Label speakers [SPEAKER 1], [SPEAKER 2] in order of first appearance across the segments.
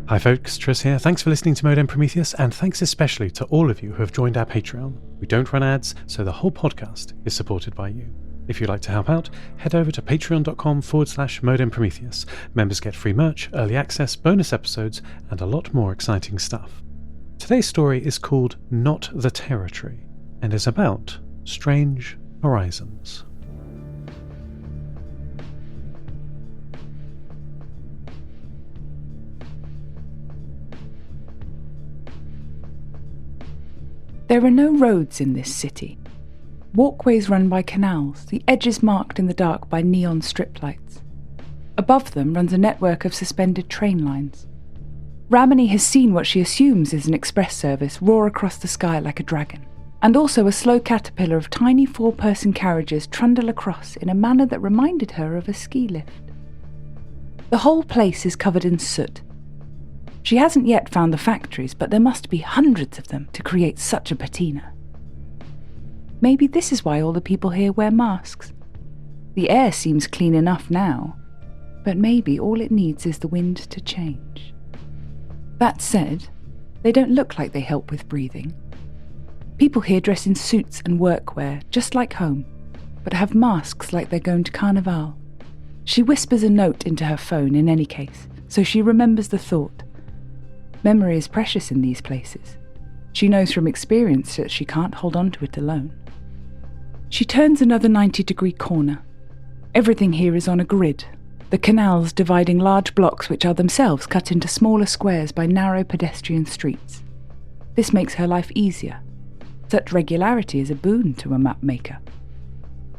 [SPEAKER 1] Hi folks, Tris here. Thanks for listening to Modem Prometheus, and thanks especially to all of you who have joined our Patreon. We don't run ads, so the whole podcast is supported by you. If you'd like to help out, head over to patreon.com/Modem Prometheus. Members get free merch, early access, bonus episodes, and a lot more exciting stuff. Today's story is called Not the Territory, and is about strange horizons.
[SPEAKER 2] There are no roads in this city. Walkways run by canals, the edges marked in the dark by neon strip lights. Above them runs a network of suspended train lines. Ramani has seen what she assumes is an express service roar across the sky like a dragon, and also a slow caterpillar of tiny four-person carriages trundle across in a manner that reminded her of a ski lift. The whole place is covered in soot. She hasn't yet found the factories, but there must be hundreds of them to create such a patina. Maybe this is why all the people here wear masks. The air seems clean enough now, but maybe all it needs is the wind to change. That said, they don't look like they help with breathing. People here dress in suits and workwear, just like home, but have masks like they're going to Carnival. She whispers a note into her phone in any case, so she remembers the thought. Memory is precious in these places. She knows from experience that she can't hold on to it alone. She turns another 90-degree corner. Everything here is on a grid, the canals dividing large blocks which are themselves cut into smaller squares by narrow pedestrian streets. This makes her life easier. Such regularity is a boon to a map maker.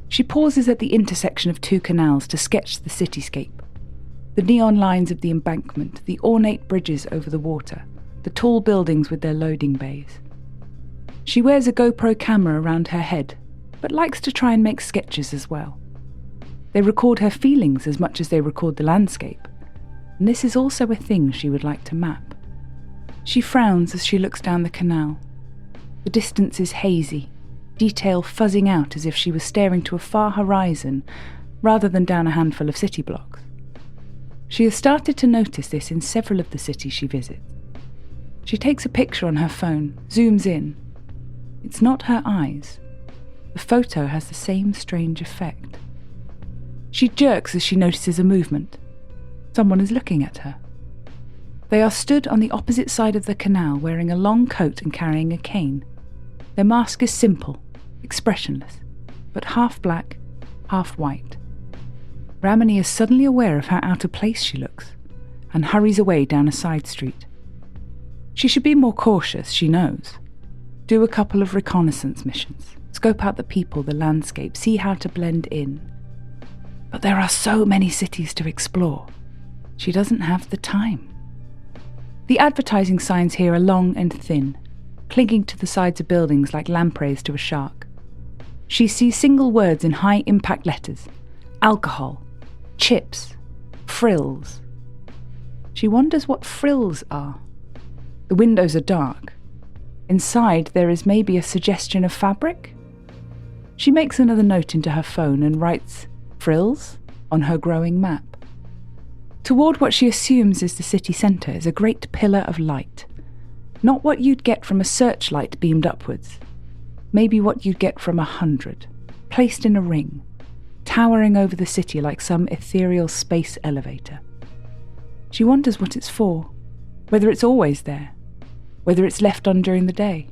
[SPEAKER 2] She pauses at the intersection of two canals to sketch the cityscape. The neon lines of the embankment, the ornate bridges over the water, the tall buildings with their loading bays. She wears a GoPro camera around her head, but likes to try and make sketches as well. They record her feelings as much as they record the landscape, and this is also a thing she would like to map. She frowns as she looks down the canal. The distance is hazy, detail fuzzing out as if she was staring to a far horizon rather than down a handful of city blocks. She has started to notice this in several of the cities she visits. She takes a picture on her phone, zooms in. It's not her eyes. The photo has the same strange effect. She jerks as she notices a movement. Someone is looking at her. They are stood on the opposite side of the canal wearing a long coat and carrying a cane. Their mask is simple, expressionless, but half black, half white. Ramani is suddenly aware of how out of place she looks, and hurries away down a side street. She should be more cautious, she knows. Do a couple of reconnaissance missions, scope out the people, the landscape, see how to blend in. But there are so many cities to explore. She doesn't have the time. The advertising signs here are long and thin, clinging to the sides of buildings like lampreys to a shark. She sees single words in high-impact letters: alcohol, chips, frills. She wonders what frills are. The windows are dark. Inside there is maybe a suggestion of fabric. She makes another note into her phone and writes frills on her growing map. Toward what she assumes is the city centre is a great pillar of light. Not what you'd get from a searchlight beamed upwards. Maybe what you'd get from 100, placed in a ring, towering over the city like some ethereal space elevator. She wonders what it's for, whether it's always there, whether it's left on during the day.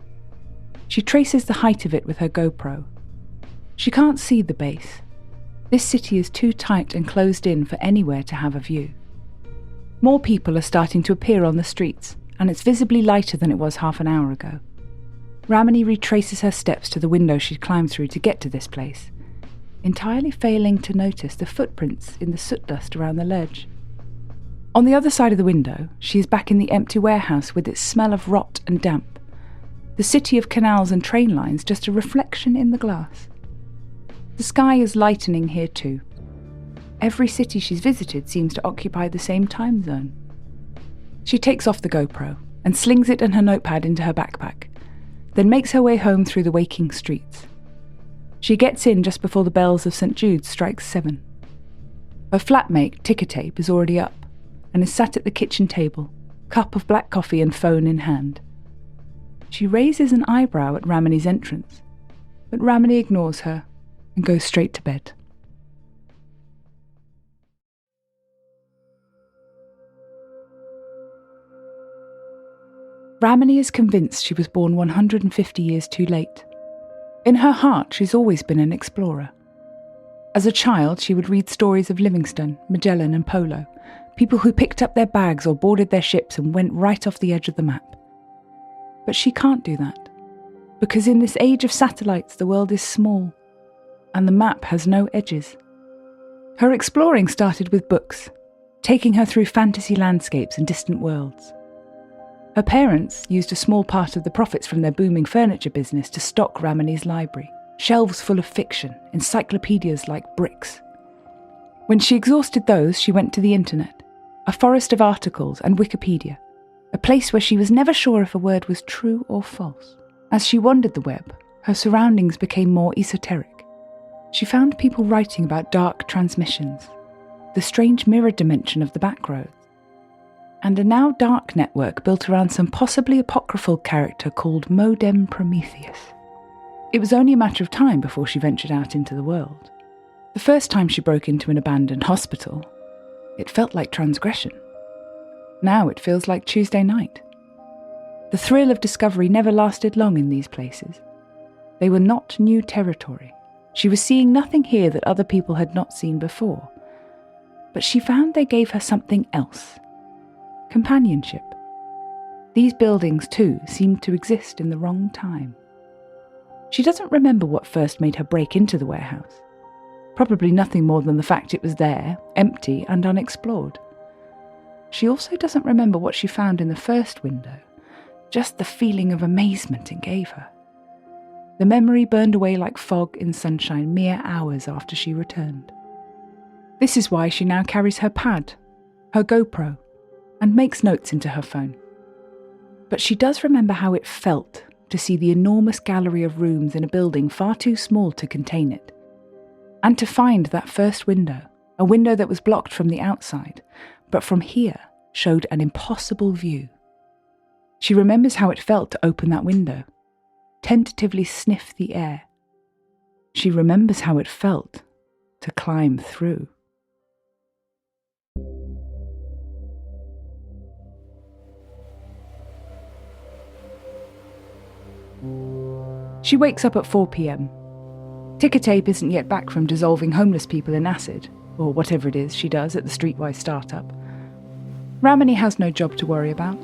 [SPEAKER 2] She traces the height of it with her GoPro. She can't see the base. This city is too tight and closed in for anywhere to have a view. More people are starting to appear on the streets, and it's visibly lighter than it was half an hour ago. Ramani retraces her steps to the window she'd climbed through to get to this place, entirely failing to notice the footprints in the soot dust around the ledge. On the other side of the window, she is back in the empty warehouse with its smell of rot and damp. The city of canals and train lines just a reflection in the glass. The sky is lightening here too. Every city she's visited seems to occupy the same time zone. She takes off the GoPro and slings it and her notepad into her backpack, then makes her way home through the waking streets. She gets in just before the bells of St. Jude's strike 7. Her flatmate, Ticker Tape, is already up and is sat at the kitchen table, cup of black coffee and phone in hand. She raises an eyebrow at Ramani's entrance, but Ramani ignores her and goes straight to bed. Ramani is convinced she was born 150 years too late. In her heart, she's always been an explorer. As a child, she would read stories of Livingstone, Magellan and Polo, people who picked up their bags or boarded their ships and went right off the edge of the map. But she can't do that, because in this age of satellites, the world is small, and the map has no edges. Her exploring started with books, taking her through fantasy landscapes and distant worlds. Her parents used a small part of the profits from their booming furniture business to stock Ramani's library, shelves full of fiction, encyclopedias like bricks. When she exhausted those, she went to the internet, a forest of articles and Wikipedia, a place where she was never sure if a word was true or false. As she wandered the web, her surroundings became more esoteric. She found people writing about dark transmissions, the strange mirror dimension of the backroads, and a now dark network built around some possibly apocryphal character called Modem Prometheus. It was only a matter of time before she ventured out into the world. The first time she broke into an abandoned hospital, it felt like transgression. Now it feels like Tuesday night. The thrill of discovery never lasted long in these places. They were not new territory. She was seeing nothing here that other people had not seen before. But she found they gave her something else. Companionship. These buildings, too, seemed to exist in the wrong time. She doesn't remember what first made her break into the warehouse. Probably nothing more than the fact it was there, empty and unexplored. She also doesn't remember what she found in the first window, just the feeling of amazement it gave her. The memory burned away like fog in sunshine mere hours after she returned. This is why she now carries her pad, her GoPro, and makes notes into her phone. But she does remember how it felt to see the enormous gallery of rooms in a building far too small to contain it, and to find that first window, a window that was blocked from the outside, but from here showed an impossible view. She remembers how it felt to open that window, tentatively sniff the air. She remembers how it felt to climb through. She wakes up at 4 p.m. Ticker Tape isn't yet back from dissolving homeless people in acid, or whatever it is she does at the streetwise startup. Ramani has no job to worry about.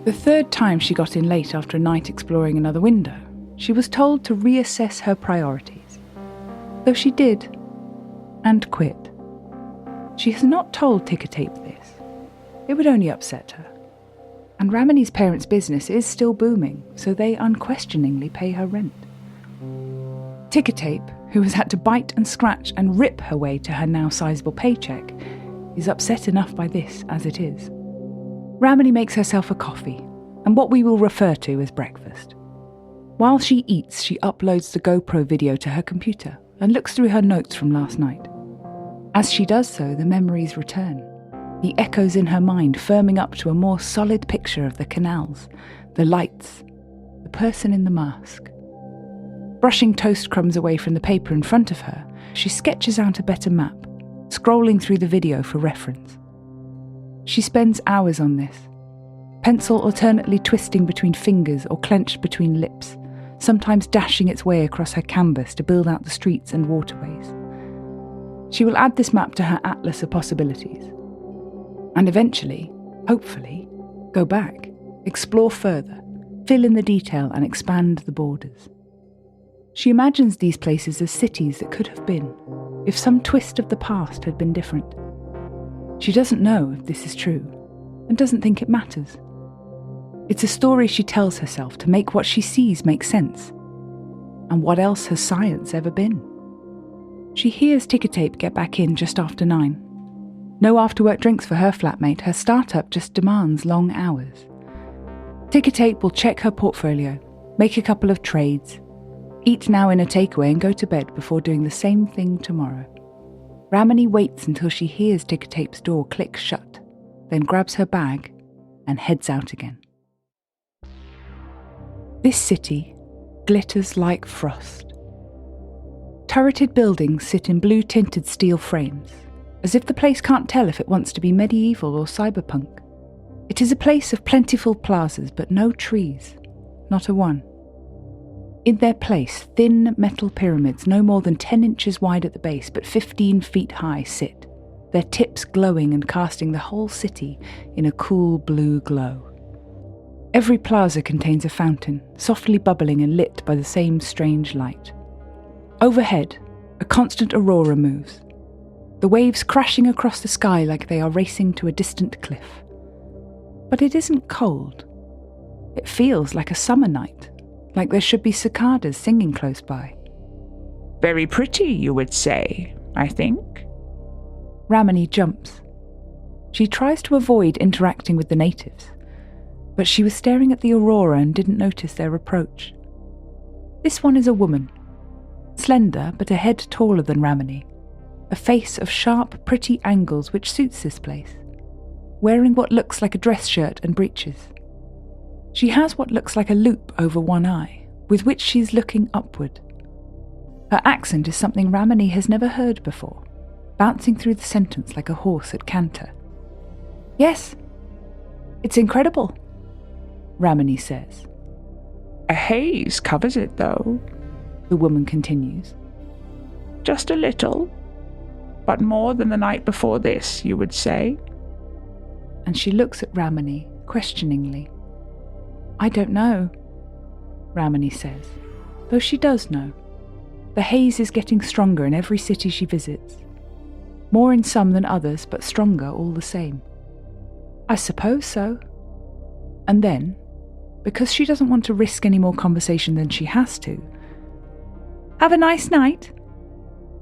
[SPEAKER 2] The third time she got in late after a night exploring another window, she was told to reassess her priorities. Though she did, and quit. She has not told Ticker Tape this. It would only upset her. And Ramani's parents' business is still booming, so they unquestioningly pay her rent. Ticker Tape, who has had to bite and scratch and rip her way to her now sizable paycheck, is upset enough by this as it is. Ramani makes herself a coffee, and what we will refer to as breakfast. While she eats, she uploads the GoPro video to her computer and looks through her notes from last night. As she does so, the memories return, the echoes in her mind firming up to a more solid picture of the canals, the lights, the person in the mask. Brushing toast crumbs away from the paper in front of her, she sketches out a better map, scrolling through the video for reference. She spends hours on this, pencil alternately twisting between fingers or clenched between lips, sometimes dashing its way across her canvas to build out the streets and waterways. She will add this map to her atlas of possibilities, and eventually, hopefully, go back, explore further, fill in the detail and expand the borders. She imagines these places as cities that could have been, if some twist of the past had been different. She doesn't know if this is true, and doesn't think it matters. It's a story she tells herself to make what she sees make sense. And what else has science ever been? She hears Ticker Tape get back in just after 9. No after-work drinks for her flatmate, her startup just demands long hours. Ticker Tape will check her portfolio, make a couple of trades, eat now in a takeaway and go to bed before doing the same thing tomorrow. Ramani waits until she hears Ticker Tape's door click shut, then grabs her bag and heads out again. This city glitters like frost. Turreted buildings sit in blue-tinted steel frames, as if the place can't tell if it wants to be medieval or cyberpunk. It is a place of plentiful plazas, but no trees, not a one. In their place, thin metal pyramids no more than 10 inches wide at the base, but 15 feet high sit, their tips glowing and casting the whole city in a cool blue glow. Every plaza contains a fountain, softly bubbling and lit by the same strange light. Overhead, a constant aurora moves, the waves crashing across the sky like they are racing to a distant cliff. But it isn't cold. It feels like a summer night, like there should be cicadas singing close by.
[SPEAKER 3] Very pretty, you would say, I think.
[SPEAKER 2] Ramani jumps. She tries to avoid interacting with the natives, but she was staring at the aurora and didn't notice their approach. This one is a woman, slender but a head taller than Ramani, a face of sharp, pretty angles which suits this place, wearing what looks like a dress shirt and breeches. She has what looks like a loop over one eye, with which she's looking upward. Her accent is something Ramani has never heard before, bouncing through the sentence like a horse at canter. Yes, it's incredible, Ramani says.
[SPEAKER 3] A haze covers it, though,
[SPEAKER 2] the woman continues.
[SPEAKER 3] Just a little, but more than the night before this, you would say.
[SPEAKER 2] And she looks at Ramani questioningly. I don't know, Ramani says, though she does know. The haze is getting stronger in every city she visits. More in some than others, but stronger all the same. I suppose so. And then, because she doesn't want to risk any more conversation than she has to, have a nice night.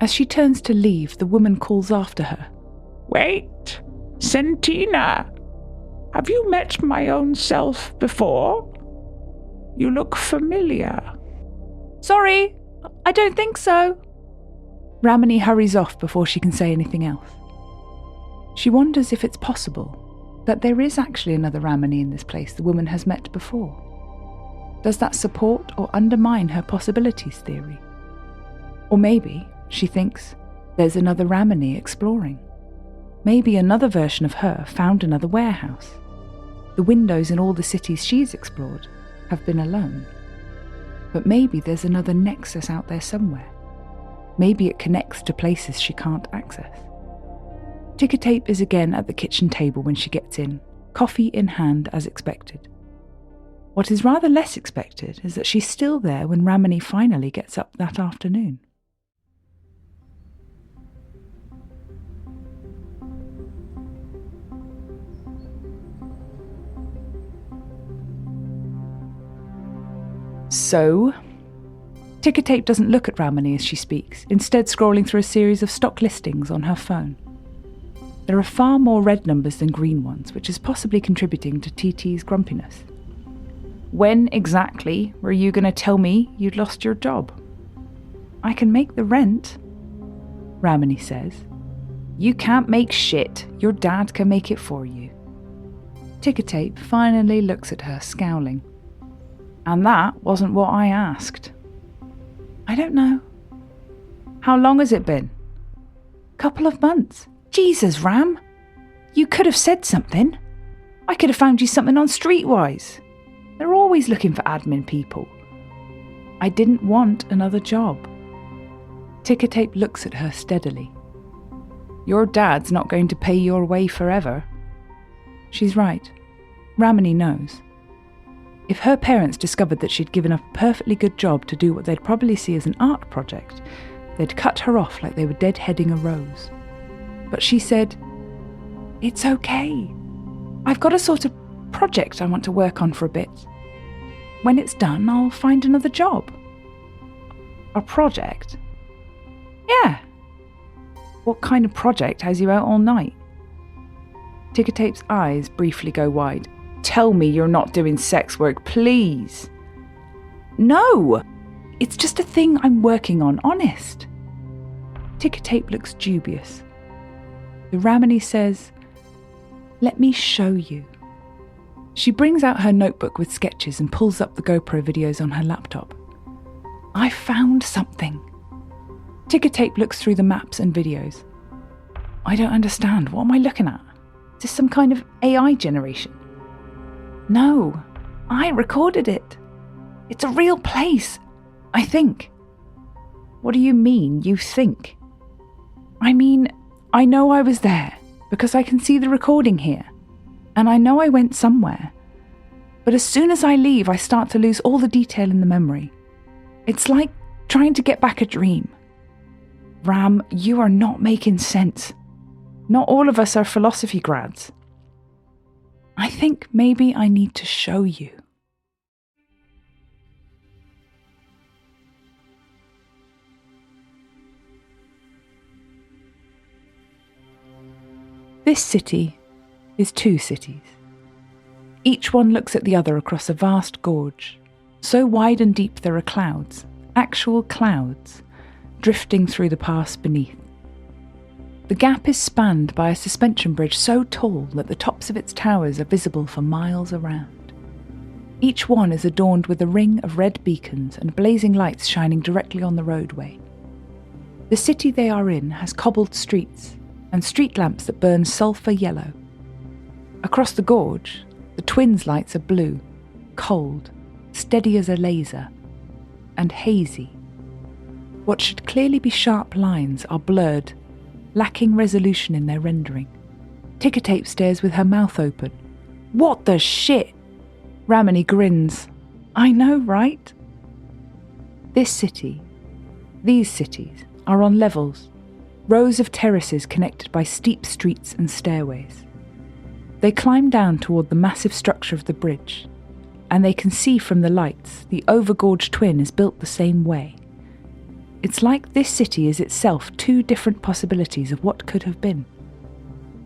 [SPEAKER 2] As she turns to leave, the woman calls after her.
[SPEAKER 3] Wait, Sentina, have you met my own self before? You look familiar.
[SPEAKER 2] Sorry, I don't think so. Ramani hurries off before she can say anything else. She wonders if it's possible that there is actually another Ramani in this place the woman has met before. Does that support or undermine her possibilities theory? Or maybe, she thinks, there's another Ramani exploring. Maybe another version of her found another warehouse. The windows in all the cities she's explored have been alone. But maybe there's another nexus out there somewhere. Maybe it connects to places she can't access. Ticker Tape is again at the kitchen table when she gets in, coffee in hand as expected. What is rather less expected is that she's still there when Ramani finally gets up that afternoon. So, Ticker Tape doesn't look at Ramani as she speaks, instead scrolling through a series of stock listings on her phone. There are far more red numbers than green ones, which is possibly contributing to TT's grumpiness. When exactly were you going to tell me you'd lost your job? I can make the rent, Ramani says. You can't make shit. Your dad can make it for you. Ticker Tape finally looks at her, scowling. And that wasn't what I asked. I don't know. How long has it been? Couple of months. Jesus, Ram. You could have said something. I could have found you something on Streetwise. They're always looking for admin people. I didn't want another job. Ticker Tape looks at her steadily. Your dad's not going to pay your way forever. She's right. Ramani knows. If her parents discovered that she'd given up a perfectly good job to do what they'd probably see as an art project, they'd cut her off like they were deadheading a rose. But she said, It's okay. I've got a sort of project I want to work on for a bit. When it's done, I'll find another job. A project? Yeah. What kind of project has you out all night? Ticker Tape's eyes briefly go wide. Tell me you're not doing sex work, please. No, it's just a thing I'm working on, honest. Ticker Tape looks dubious. The Ramani says, Let me show you. She brings out her notebook with sketches and pulls up the GoPro videos on her laptop. I found something. Ticker Tape looks through the maps and videos. I don't understand. What am I looking at? Is this some kind of AI generation? No, I recorded it. It's a real place, I think. What do you mean, you think? I mean, I know I was there because I can see the recording here. And I know I went somewhere. But as soon as I leave, I start to lose all the detail in the memory. It's like trying to get back a dream. Ram, you are not making sense. Not all of us are philosophy grads. I think maybe I need to show you. This city is two cities. Each one looks at the other across a vast gorge, so wide and deep there are clouds, actual clouds, drifting through the pass beneath. The gap is spanned by a suspension bridge so tall that the tops of its towers are visible for miles around. Each one is adorned with a ring of red beacons and blazing lights shining directly on the roadway. The city they are in has cobbled streets and street lamps that burn sulphur yellow. Across the gorge, the twins' lights are blue, cold, steady as a laser, and hazy. What should clearly be sharp lines are blurred, lacking resolution in their rendering. Ticker Tape stares with her mouth open. What the shit? Ramani grins. I know, right? These cities, are on levels, rows of terraces connected by steep streets and stairways. They climb down toward the massive structure of the bridge, and they can see from the lights the overgorged twin is built the same way. It's like this city is itself two different possibilities of what could have been.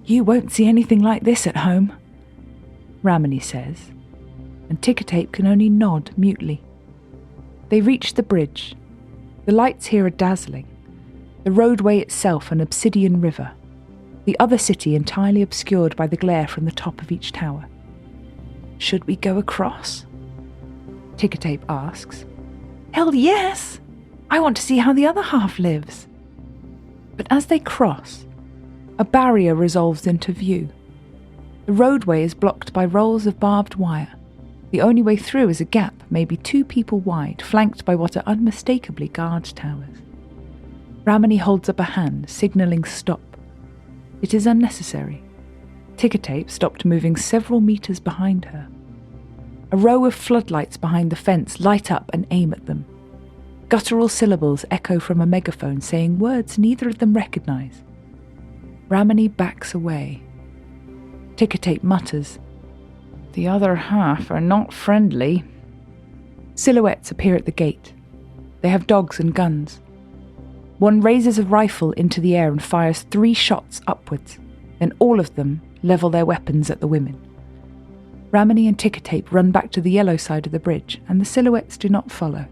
[SPEAKER 2] You won't see anything like this at home, Ramani says, and Ticker Tape can only nod mutely. They reach the bridge. The lights here are dazzling, the roadway itself an obsidian river, the other city entirely obscured by the glare from the top of each tower. Should we go across? Ticker Tape asks. Hell yes! I want to see how the other half lives. But as they cross, a barrier resolves into view. The roadway is blocked by rolls of barbed wire. The only way through is a gap, maybe 2 people wide, flanked by what are unmistakably guard towers. Ramani holds up a hand, signalling stop. It is unnecessary. Ticker Tape stopped moving several meters behind her. A row of floodlights behind the fence light up and aim at them. Guttural syllables echo from a megaphone saying words neither of them recognise. Ramani backs away. Ticker Tape mutters, "The other half are not friendly." Silhouettes appear at the gate. They have dogs and guns. One raises a rifle into the air and fires 3 shots upwards, then all of them level their weapons at the women. Ramani and Ticker Tape run back to the yellow side of the bridge, and the silhouettes do not follow.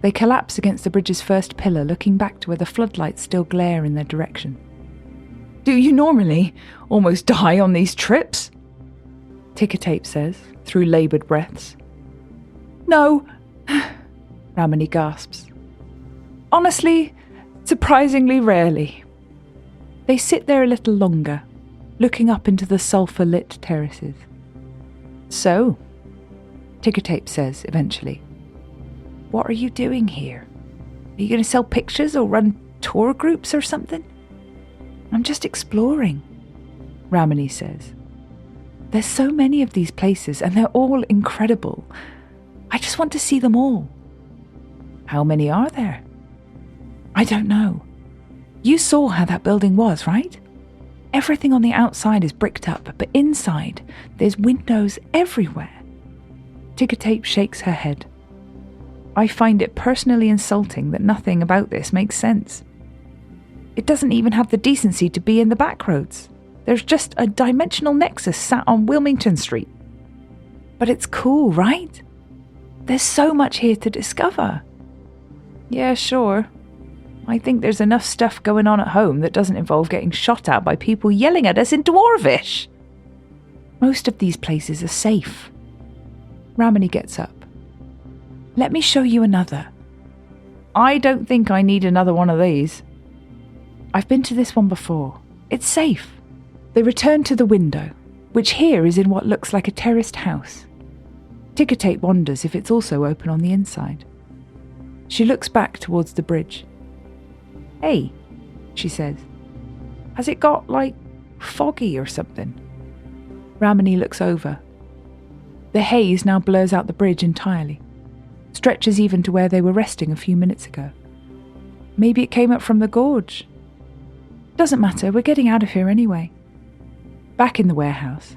[SPEAKER 2] They collapse against the bridge's first pillar, looking back to where the floodlights still glare in their direction. "Do you normally almost die on these trips?" Ticker Tape says, through laboured breaths. "No," Ramani gasps. "Honestly, surprisingly rarely." They sit there a little longer, looking up into the sulphur-lit terraces. "So," Ticker Tape says eventually, "what are you doing here? Are you going to sell pictures or run tour groups or something?" "I'm just exploring," Ramani says. "There's so many of these places and they're all incredible. I just want to see them all." "How many are there?" "I don't know. You saw how that building was, right? Everything on the outside is bricked up, but inside there's windows everywhere." Ticker Tape shakes her head. "I find it personally insulting that nothing about this makes sense. It doesn't even have the decency to be in the back roads. There's just a dimensional nexus sat on Wilmington Street." "But it's cool, right? There's so much here to discover." "Yeah, sure. I think there's enough stuff going on at home that doesn't involve getting shot at by people yelling at us in Dwarvish." Most of these places are safe. Ramani gets up. Let me show you another. I don't think I need another one of these. I've been to this one before. It's safe. They return to the window, which here is in what looks like a terraced house. Tickertape wonders if it's also open on the inside. She looks back towards the bridge. Hey, she says. Has it got, foggy or something? Ramani looks over. The haze now blurs out the bridge entirely. Stretches even to where they were resting a few minutes ago. Maybe it came up from the gorge. Doesn't matter, we're getting out of here anyway. Back in the warehouse,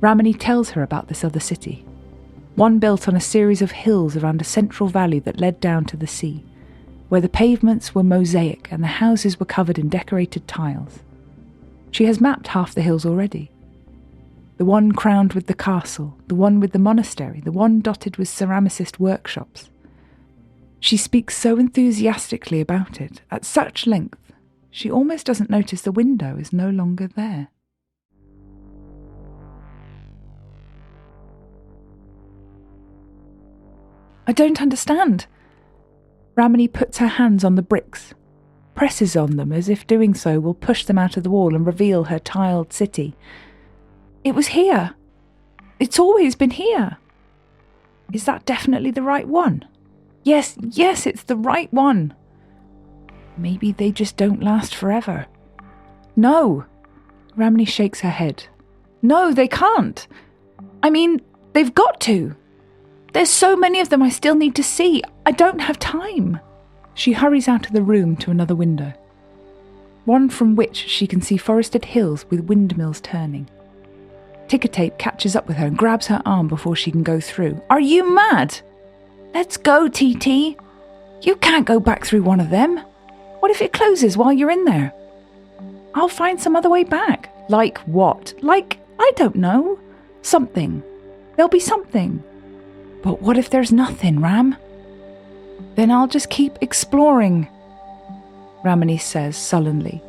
[SPEAKER 2] Ramani tells her about this other city. One built on a series of hills around a central valley that led down to the sea, where the pavements were mosaic and the houses were covered in decorated tiles. She has mapped half the hills already. The one crowned with the castle, the one with the monastery, the one dotted with ceramicist workshops. She speaks so enthusiastically about it, at such length, she almost doesn't notice the window is no longer there. I don't understand. Ramani puts her hands on the bricks, presses on them as if doing so will push them out of the wall and reveal her tiled city. It was here. It's always been here. Is that definitely the right one? Yes, it's the right one. Maybe they just don't last forever. No. Ramani shakes her head. No, they can't. I mean, they've got to. There's so many of them I still need to see. I don't have time. She hurries out of the room to another window, one from which she can see forested hills with windmills turning. Tickertape catches up with her and grabs her arm before she can go through. Are you mad? Let's go, TT. You can't go back through one of them. What if it closes while you're in there? I'll find some other way back. Like what? I don't know. Something. There'll be something. But what if there's nothing, Ram? Then I'll just keep exploring, Ramani says sullenly.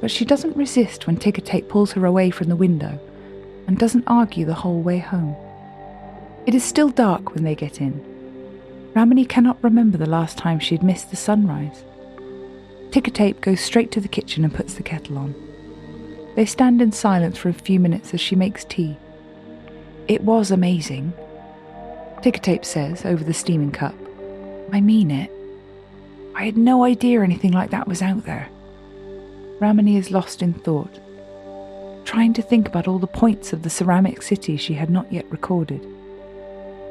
[SPEAKER 2] But she doesn't resist when Tickertape pulls her away from the window and doesn't argue the whole way home. It is still dark when they get in. Ramani cannot remember the last time she had missed the sunrise. Tickertape goes straight to the kitchen and puts the kettle on. They stand in silence for a few minutes as she makes tea. It was amazing, Tickertape says over the steaming cup. I mean it. I had no idea anything like that was out there. Ramani is lost in thought, trying to think about all the points of the ceramic city she had not yet recorded,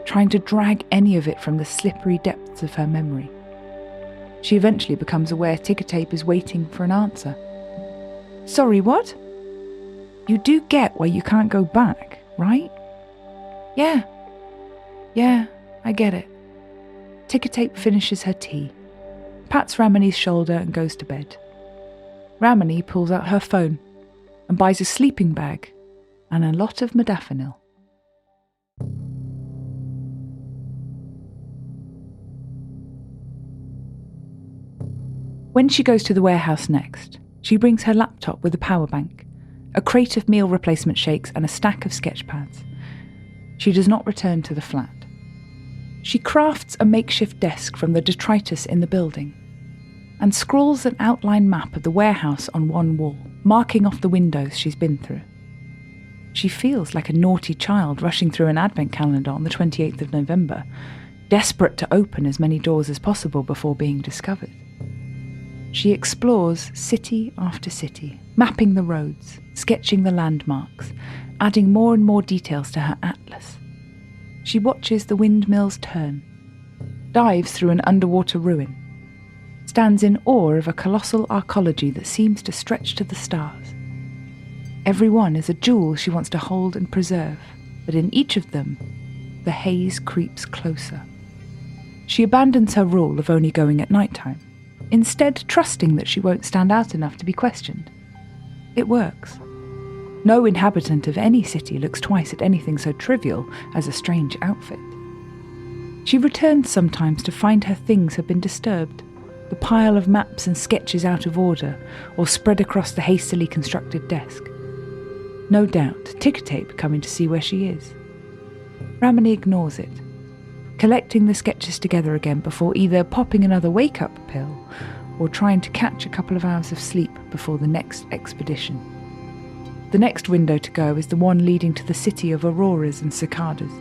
[SPEAKER 2] trying to drag any of it from the slippery depths of her memory. She eventually becomes aware Tickertape is waiting for an answer. Sorry, what? You do get why you can't go back, right? Yeah, I get it. Tickertape finishes her tea, pats Ramani's shoulder and goes to bed. Ramani pulls out her phone and buys a sleeping bag and a lot of modafinil. When she goes to the warehouse next, she brings her laptop with a power bank, a crate of meal replacement shakes and a stack of sketch pads. She does not return to the flat. She crafts a makeshift desk from the detritus in the building and scrawls an outline map of the warehouse on one wall, marking off the windows she's been through. She feels like a naughty child rushing through an advent calendar on the 28th of November, desperate to open as many doors as possible before being discovered. She explores city after city, mapping the roads, sketching the landmarks, adding more and more details to her atlas. She watches the windmills turn, dives through an underwater ruin, stands in awe of a colossal arcology that seems to stretch to the stars. Every one is a jewel she wants to hold and preserve, but in each of them, the haze creeps closer. She abandons her rule of only going at night time, instead trusting that she won't stand out enough to be questioned. It works. No inhabitant of any city looks twice at anything so trivial as a strange outfit. She returns sometimes to find her things have been disturbed, the pile of maps and sketches out of order or spread across the hastily constructed desk. No doubt, ticker tape coming to see where she is. Ramani ignores it, collecting the sketches together again before either popping another wake-up pill or trying to catch a couple of hours of sleep before the next expedition. The next window to go is the one leading to the city of auroras and cicadas.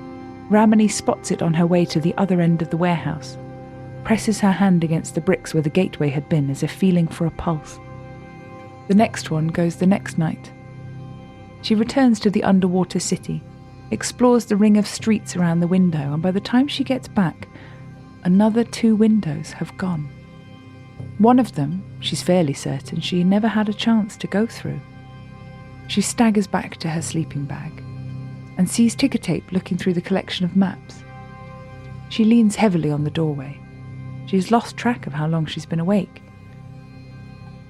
[SPEAKER 2] Ramani spots it on her way to the other end of the warehouse, presses her hand against the bricks where the gateway had been as if feeling for a pulse. The next one goes the next night. She returns to the underwater city, explores the ring of streets around the window, and by the time she gets back, another 2 windows have gone. One of them, she's fairly certain, she never had a chance to go through. She staggers back to her sleeping bag and sees ticker tape looking through the collection of maps. She leans heavily on the doorway. She's lost track of how long she's been awake.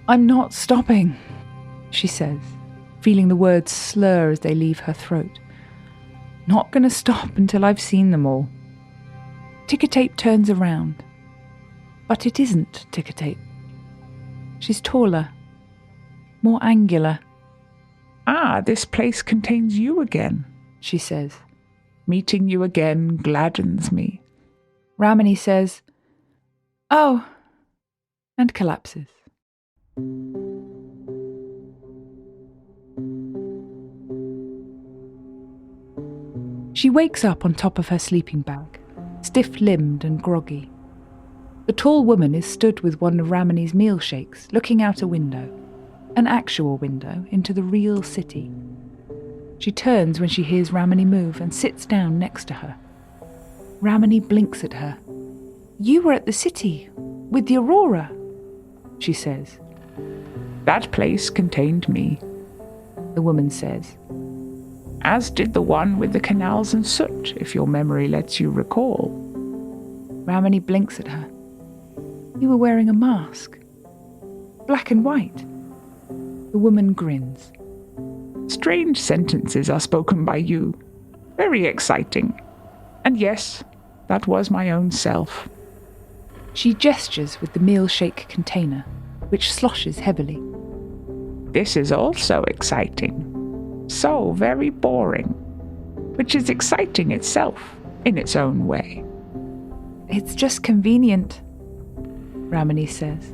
[SPEAKER 2] "I'm not stopping," she says, feeling the words slur as they leave her throat. "Not going to stop until I've seen them all." Ticker tape turns around. But it isn't ticker tape. She's taller, more angular.
[SPEAKER 3] "Ah, this place contains you again,"
[SPEAKER 2] she says.
[SPEAKER 3] "Meeting you again gladdens me."
[SPEAKER 2] Ramani says, "Oh," and collapses. She wakes up on top of her sleeping bag, stiff-limbed and groggy. The tall woman is stood with one of Ramani's meal shakes, looking out a window, an actual window, into the real city. She turns when she hears Ramani move and sits down next to her. Ramani blinks at her. "You were at the city, with the Aurora," she says.
[SPEAKER 3] "That place contained me,"
[SPEAKER 2] the woman says.
[SPEAKER 3] "As did the one with the canals and soot, if your memory lets you recall."
[SPEAKER 2] Ramani blinks at her. "You were wearing a mask. Black and white." The woman grins.
[SPEAKER 3] "Strange sentences are spoken by you. Very exciting. And yes, that was my own self."
[SPEAKER 2] She gestures with the meal shake container, which sloshes heavily.
[SPEAKER 3] "This is also exciting. So very boring, which is exciting itself in its own way."
[SPEAKER 2] "It's just convenient," Ramani says.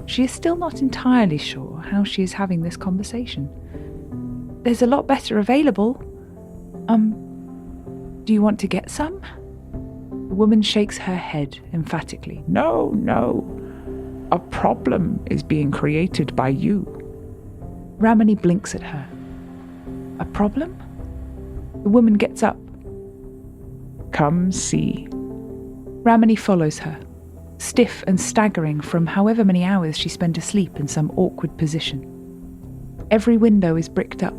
[SPEAKER 2] She is still not entirely sure how she is having this conversation. "There's a lot better available. Do you want to get some?" The woman shakes her head emphatically.
[SPEAKER 3] No. A problem is being created by you."
[SPEAKER 2] Ramani blinks at her. "A problem?" The woman gets up.
[SPEAKER 3] "Come see."
[SPEAKER 2] Ramani follows her, stiff and staggering from however many hours she spent asleep in some awkward position. Every window is bricked up.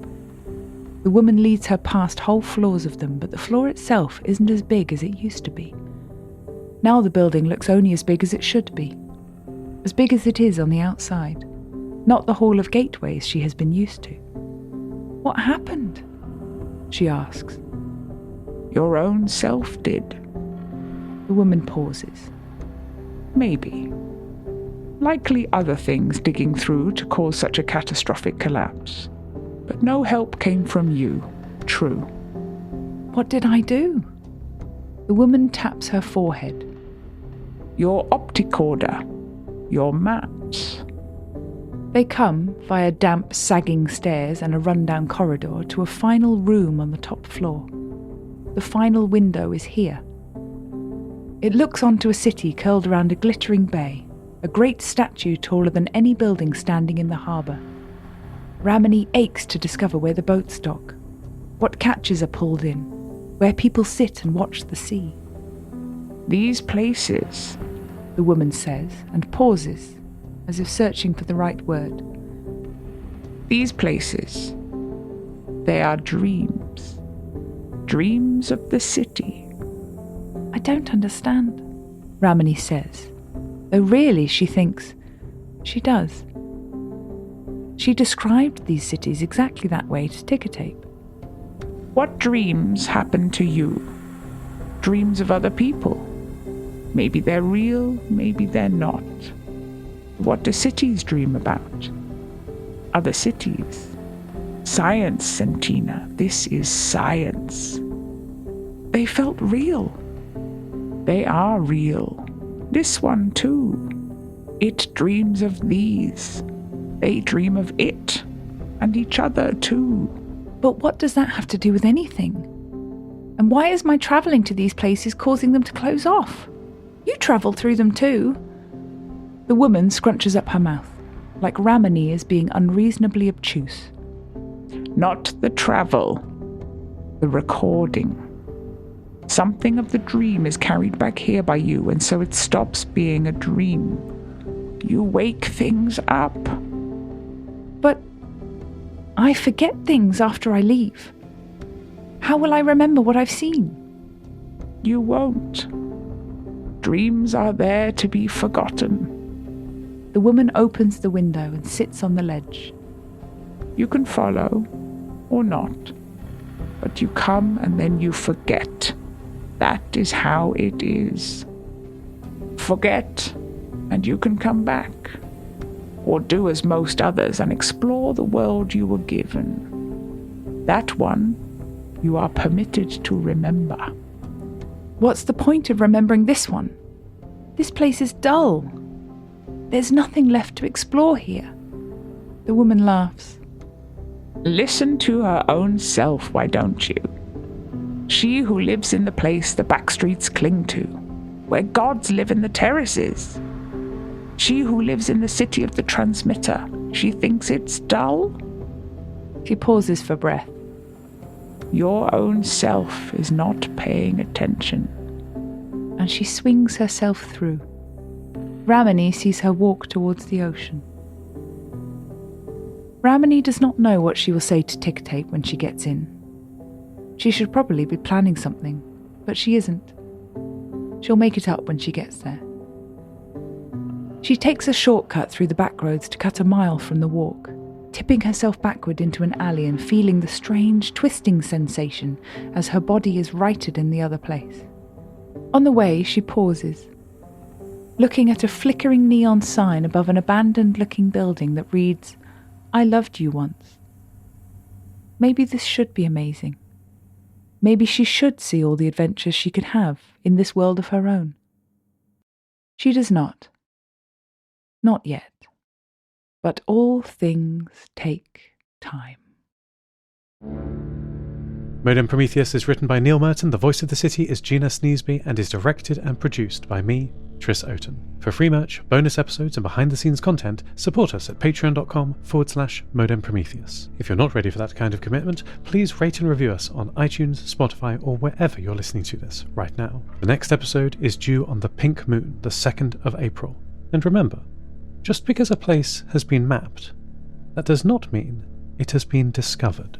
[SPEAKER 2] The woman leads her past whole floors of them, but the floor itself isn't as big as it used to be. Now the building looks only as big as it should be, as big as it is on the outside, not the hall of gateways she has been used to. "What happened?" she asks.
[SPEAKER 3] "Your own self did."
[SPEAKER 2] The woman pauses.
[SPEAKER 3] "Maybe. Likely other things digging through to cause such a catastrophic collapse. But no help came from you. True."
[SPEAKER 2] "What did I do?" The woman taps her forehead.
[SPEAKER 3] "Your opticorder. Your maps."
[SPEAKER 2] They come, via damp, sagging stairs and a rundown corridor, to a final room on the top floor. The final window is here. It looks onto a city curled around a glittering bay, a great statue taller than any building standing in the harbour. Ramani aches to discover where the boats dock, what catches are pulled in, where people sit and watch the sea.
[SPEAKER 3] "These places,"
[SPEAKER 2] the woman says, and pauses, as if searching for the right word.
[SPEAKER 3] "These places, they are dreams. Dreams of the city."
[SPEAKER 2] "I don't understand," Ramani says, though really she thinks she does. She described these cities exactly that way to ticker tape.
[SPEAKER 3] "What dreams happen to you? Dreams of other people? Maybe they're real, maybe they're not. What do cities dream about? Other cities? Science, Sentina. This is science. They felt real. They are real. This one, too. It dreams of these. They dream of it. And each other, too.
[SPEAKER 2] But what does that have to do with anything? And why is my travelling to these places causing them to close off? You travel through them too. The woman scrunches up her mouth, like Ramani is being unreasonably obtuse.
[SPEAKER 3] Not the travel. The recording. Something of the dream is carried back here by you, and so it stops being a dream. You wake things up.
[SPEAKER 2] But I forget things after I leave. How will I remember what I've seen?
[SPEAKER 3] You won't. Dreams are there to be forgotten.
[SPEAKER 2] The woman opens the window and sits on the ledge.
[SPEAKER 3] You can follow, or not. But you come and then you forget. That is how it is. Forget, and you can come back. Or do as most others and explore the world you were given. That one you are permitted to remember.
[SPEAKER 2] What's the point of remembering this one? This place is dull. There's nothing left to explore here. The woman laughs.
[SPEAKER 3] Listen to her own self, why don't you? She who lives in the place the backstreets cling to, where gods live in the terraces. She who lives in the city of the transmitter, she thinks it's dull?
[SPEAKER 2] She pauses for breath.
[SPEAKER 3] Your own self is not paying attention.
[SPEAKER 2] And she swings herself through. Ramani sees her walk towards the ocean. Ramani does not know what she will say to Tick-Tape when she gets in. She should probably be planning something, but she isn't. She'll make it up when she gets there. She takes a shortcut through the back roads to cut a mile from the walk, tipping herself backward into an alley and feeling the strange twisting sensation as her body is righted in the other place. On the way, she pauses, looking at a flickering neon sign above an abandoned-looking building that reads, "I loved you once." Maybe this should be amazing. Maybe she should see all the adventures she could have in this world of her own. She does not. Not yet. But all things take time.
[SPEAKER 1] Modem Prometheus is written by Neil Murton, the voice of the city is Gina Sneesby, and is directed and produced by me, Tris Oaten. For free merch, bonus episodes, and behind-the-scenes content, support us at patreon.com/Modem Prometheus. If you're not ready for that kind of commitment, please rate and review us on iTunes, Spotify, or wherever you're listening to this right now. The next episode is due on the pink moon, the 2nd of April. And remember, just because a place has been mapped, that does not mean it has been discovered.